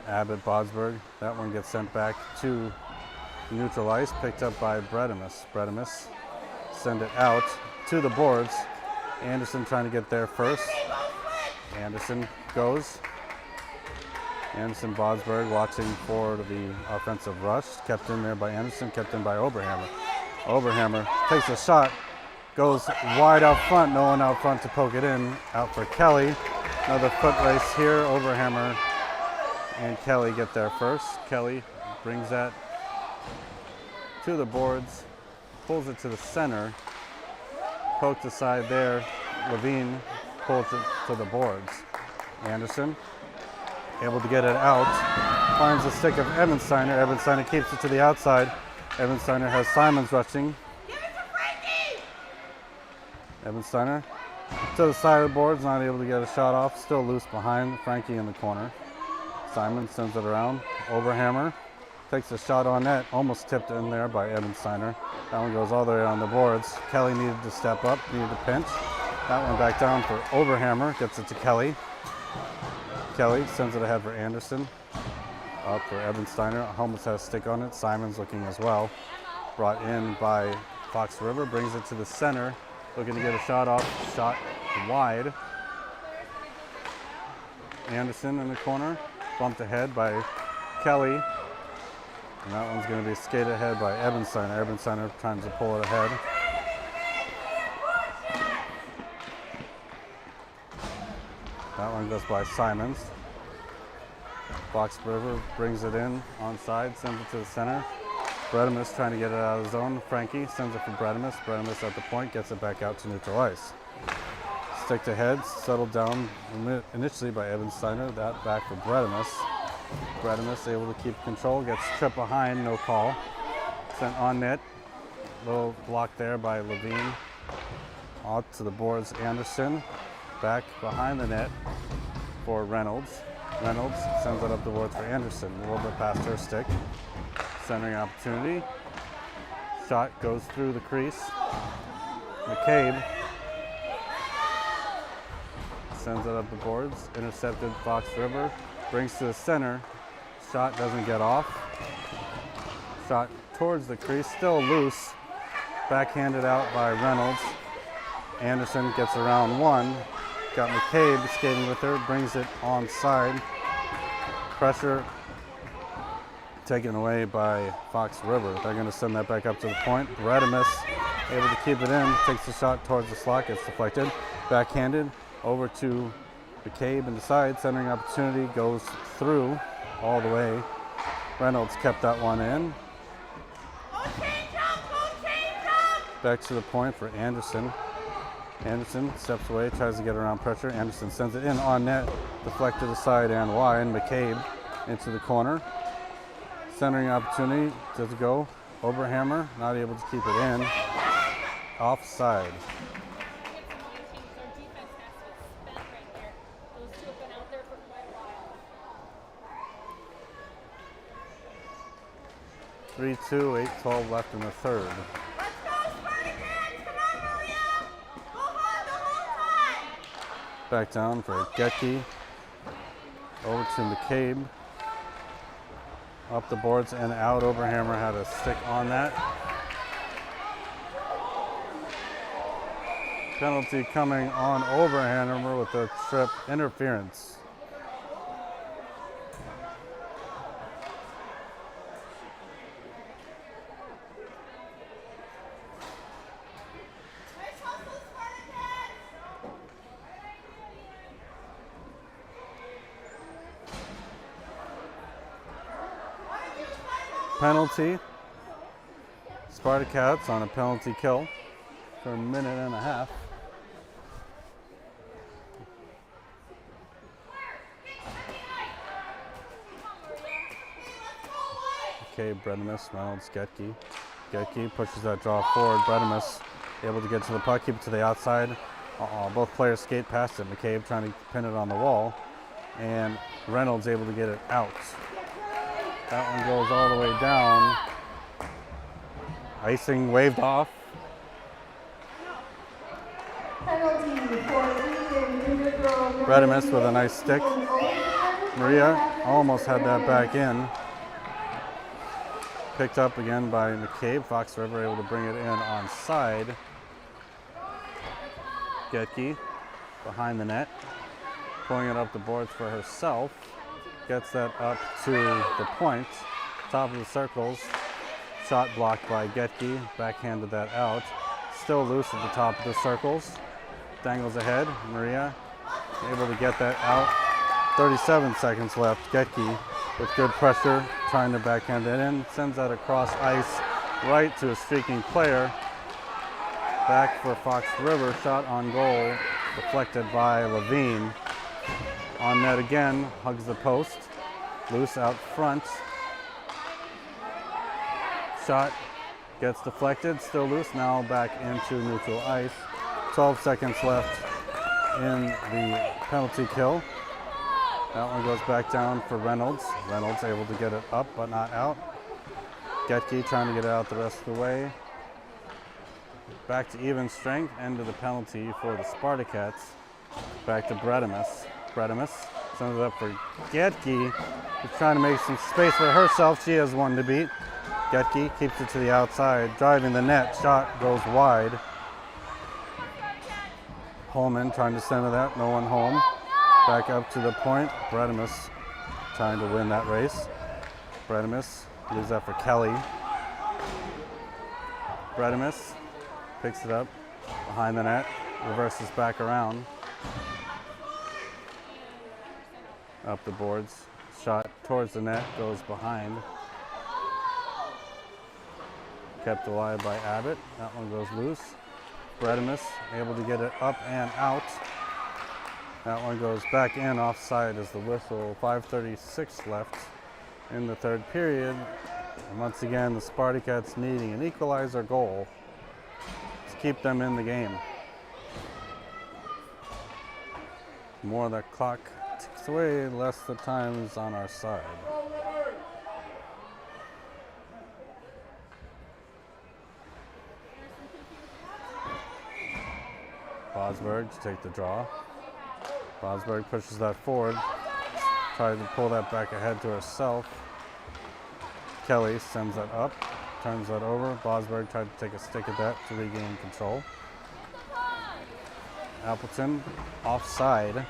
Abbott, Bodsberg. That one gets sent back to neutral ice, picked up by Bredimus. Bredimus send it out to the boards. Anderson trying to get there first. Anderson goes. Anderson, Bodsberg watching for the offensive rush. Kept in there by Anderson, kept in by Oberhammer. Oberhammer takes a shot, goes wide out front, no one out front to poke it in. Out for Kelly. Another foot race here. Oberhammer and Kelly get there first. Kelly brings that to the boards, pulls it to the center, poked aside there. Levine pulls it to the boards. Anderson able to get it out, finds the stick of Ebensteiner. Ebensteiner keeps it to the outside. Ebensteiner has Simons rushing. Ebensteiner to the side of the boards, not able to get a shot off, still loose behind Frankie in the corner. Simons sends it around. Oberhammer takes a shot on net, almost tipped in there by Ebensteiner. That one goes all the way on the boards. Kelly needed to step up, needed to pinch. That one back down for Oberhammer, gets it to Kelly. Kelly sends it ahead for Anderson. Up for Ebensteiner, almost has a stick on it. Simons looking as well. Brought in by Fox River, brings it to the center. Looking to get a shot off, shot wide. Anderson in the corner, bumped ahead by Kelly. And that one's going to be skated ahead by Ebensteiner. Ebensteiner trying to pull it ahead. That one goes by Simons. Fox River brings it in onside, sends it to the center. Bredimus trying to get it out of the zone. Frankie sends it for Bredimus. Bredimus at the point, gets it back out to neutral ice. Stick to head, settled down initially by Ebensteiner. That back for Bredimus. Bredimus able to keep control, gets tripped behind, no call. Sent on net. Little block there by Levine. Out to the boards, Anderson. Back behind the net for Reynolds. Reynolds sends it up the boards for Anderson. A little bit past her stick. Centering opportunity. Shot goes through the crease. McCabe sends it up the boards. Intercepted Fox River. Brings to the center. Shot doesn't get off. Shot towards the crease. Still loose. Backhanded out by Reynolds. Anderson gets around one. Got McCabe skating with her. Brings it onside. Pressure taken away by Fox River. They're going to send that back up to the point. Bredimus able to keep it in. Takes the shot towards the slot. Gets deflected. Backhanded over to McCabe and the side. Centering opportunity goes through all the way. Reynolds kept that one in. Back to the point for Anderson. Anderson steps away, tries to get around pressure. Anderson sends it in on net, deflected aside and wide. McCabe into the corner. Centering opportunity, does it go? Oberhammer, not able to keep it in. Offside. Three, 2, 8:12 left in the third. Let's go, Spartacats! Come on, Maria! Go hard the whole time! Back down for Getke. Over to McCabe. Up the boards and out. Oberhammer had a stick on that. Penalty coming on Oberhammer with a trip interference. Nice hustle, Spartacats! Penalty. Spartacats on a penalty kill for a minute and a half. Let's go, McCabe, Bredemus, Reynolds, Getke. Getke pushes that draw forward. Bredemus able to get to the puck, keep it to the outside. Both players skate past it. McCabe trying to pin it on the wall. And Reynolds able to get it out. That one goes all the way down. Icing waved off. Bredemus with a nice stick. Maria almost had that back in. Picked up again by McCabe. Fox River able to bring it in on side. Getke behind the net. Pulling it up the boards for herself. Gets that up to the point. Top of the circles. Shot blocked by Getke. Backhanded that out. Still loose at the top of the circles. Dangles ahead. Maria able to get that out. 37 seconds left. Getke with good pressure, trying to backhand it in. Sends that across ice right to a streaking player. Back for Fox River. Shot on goal. Deflected by Levine. On net again. Hugs the post. Loose out front. Shot gets deflected. Still loose. Now back into neutral ice. 12 seconds left in the penalty kill. That one goes back down for Reynolds. Reynolds able to get it up but not out. Getke trying to get it out the rest of the way. Back to even strength. End of the penalty for the Spartacats. Back to Bredemus. Bredemus sends it up for Getke. She's trying to make some space for herself. She has one to beat. Getke keeps it to the outside, driving the net. Shot goes wide. Holman trying to center that. No one home. Back up to the point. Bredemus trying to win that race. Bredemus leaves that for Kelly. Bredemus picks it up behind the net. Reverses back around. Up the boards. Shot towards the net. Goes behind. Kept alive by Abbott. That one goes loose. Bredemus able to get it up and out. That one goes back in offside as the whistle. 5:36 left in the third period. And once again, the Spartacats needing an equalizer goal to keep them in the game. The more the clock ticks away, the less the time is on our side. Bosberg to take the draw. Bosberg pushes that forward. Tries to pull that back ahead to herself. Kelly sends that up. Turns that over. Bosberg tried to take a stick at that to regain control. Appleton offside.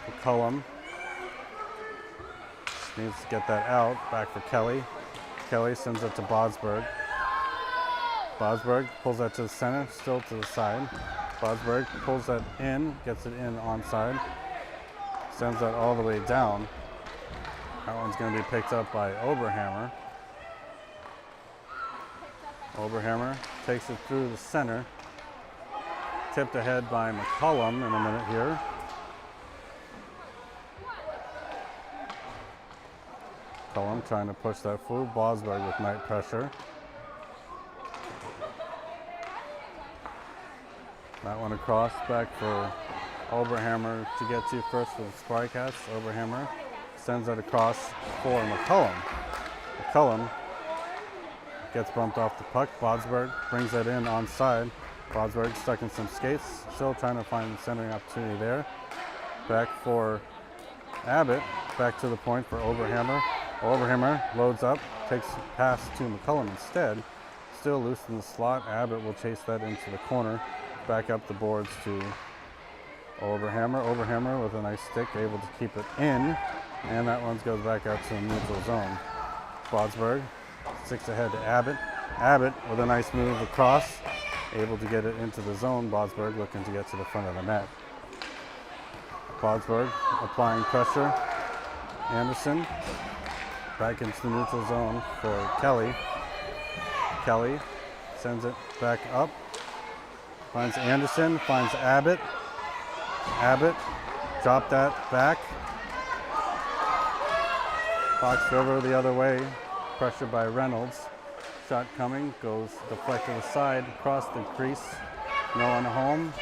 McCullum needs to get that out. Back for Kelly. Kelly sends it to Bosberg. Bosberg pulls that to the center, still to the side. Bosberg pulls that in, gets it in onside. Sends that all the way down. That one's going to be picked up by Oberhammer. Oberhammer takes it through the center. Tipped ahead by McCullum in a minute here. McCullum trying to push that through. Bosberg with night pressure. That one across, back for Oberhammer to get to first for the Spartacats. Oberhammer sends it across for McCullum. McCullum gets bumped off the puck. Bosberg brings that in onside. Bosberg stuck in some skates, still trying to find the centering opportunity there. Back for Abbott, back to the point for Oberhammer. Oberhammer loads up, takes a pass to McCullum instead. Still loose in the slot. Abbott will chase that into the corner. Back up the boards to Oberhammer. Oberhammer with a nice stick, able to keep it in. And that one goes back out to the neutral zone. Bosberg sticks ahead to Abbott. Abbott with a nice move across, able to get it into the zone. Bosberg looking to get to the front of the net. Bosberg applying pressure. Anderson back into the neutral zone for Kelly. Kelly sends it back up. Finds Anderson, finds Abbott. Abbott dropped that back. Fox River the other way, pressure by Reynolds. Shot coming, goes deflected aside, across the crease. No one home.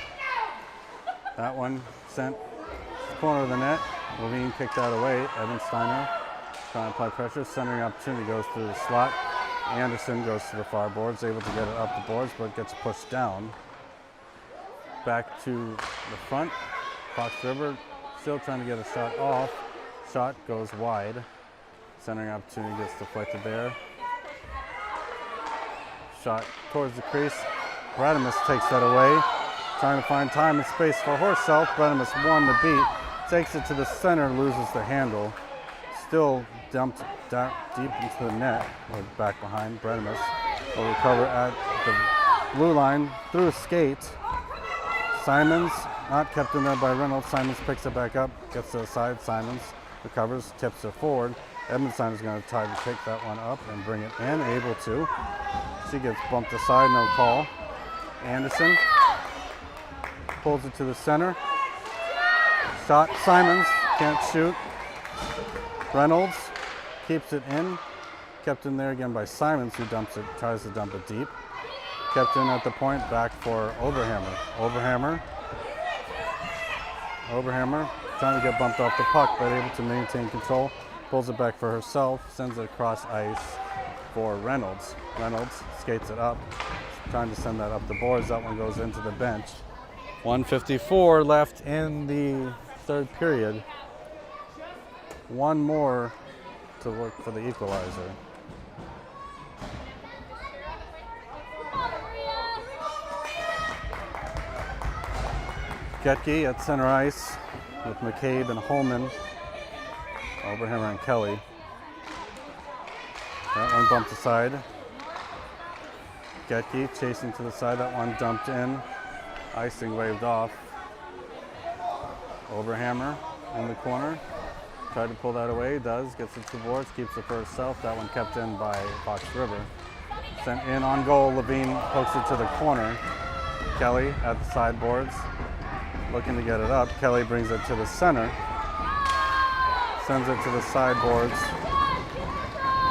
That one sent to the corner of the net. Levine kicked that away. Evan Steiner trying to apply pressure. Centering opportunity goes through the slot. Anderson goes to the far boards, able to get it up the boards, but gets pushed down. Back to the front. Fox River still trying to get a shot off. Shot goes wide. Centering opportunity gets deflected there. Shot towards the crease. Bradimus takes that away. Trying to find time and space for herself. Bradimus won the beat. Takes it to the center, loses the handle. Still dumped deep into the net. Or back behind. Bradimus will recover at the blue line through a skate. Simons, not kept in there by Reynolds. Simons picks it back up, gets to the side. Simons recovers, tips it forward. Edmondson is going to try to pick that one up and bring it in, able to. She gets bumped aside, no call. Anderson pulls it to the center. Shot, Simons can't shoot. Reynolds keeps it in. Kept in there again by Simons, who dumps it, tries to dump it deep. Kept in at the point, back for Overhammer. Overhammer trying to get bumped off the puck, but able to maintain control. Pulls it back for herself, sends it across ice for Reynolds. Reynolds skates it up, trying to send that up the boards. That one goes into the bench. 1:54 left in the third period. One more to work for the equalizer. Getke at center ice with McCabe and Holman. Overhammer and Kelly. That one bumped aside. Getke chasing to the side. That one dumped in. Icing waved off. Overhammer in the corner. Tried to pull that away. Does. Gets it to the boards. Keeps it for herself. That one kept in by Fox River. Sent in on goal. Levine pokes it to the corner. Kelly at the sideboards. Looking to get it up. Kelly brings it to the center. Sends it to the sideboards.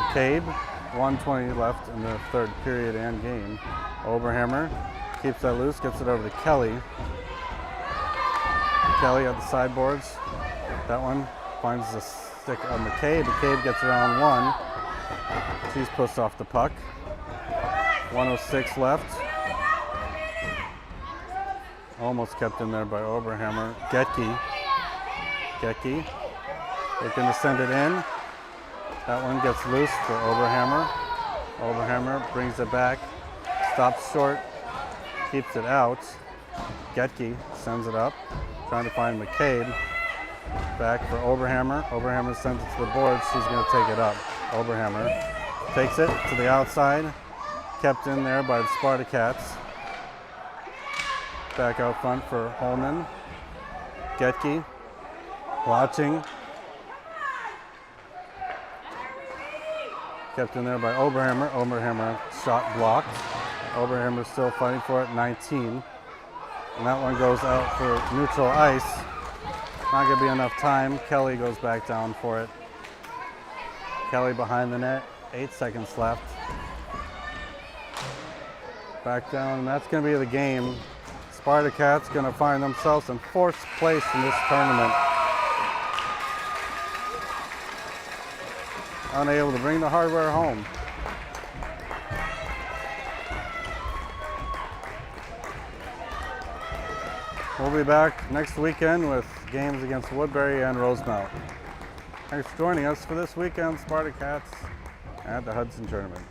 McCabe, 1:20 left in the third period and game. Overhammer keeps that loose, gets it over to Kelly. Kelly at the sideboards. That one finds the stick of McCabe. McCabe gets around one. She's pushed off the puck. 1:06 left. Almost kept in there by Overhammer. Getke looking to send it in. That one gets loose for Overhammer. Overhammer brings it back. Stops short. Keeps it out. Getke sends it up. Trying to find McCabe. Back for Overhammer. Overhammer sends it to the board. She's going to take it up. Overhammer takes it to the outside. Kept in there by the Spartacats. Back out front for Holman. Getke watching. Kept in there by Overhammer. Overhammer shot blocked. Overhammer still fighting for it, 19. And that one goes out for neutral ice. Not going to be enough time. Kelly goes back down for it. Kelly behind the net, 8 seconds left. Back down, and that's going to be the game. Spartacats going to find themselves in fourth place in this tournament. Unable to bring the hardware home. We'll be back next weekend with games against Woodbury and Rosemount. Thanks for joining us for this weekend, Spartacats at the Hudson Tournament.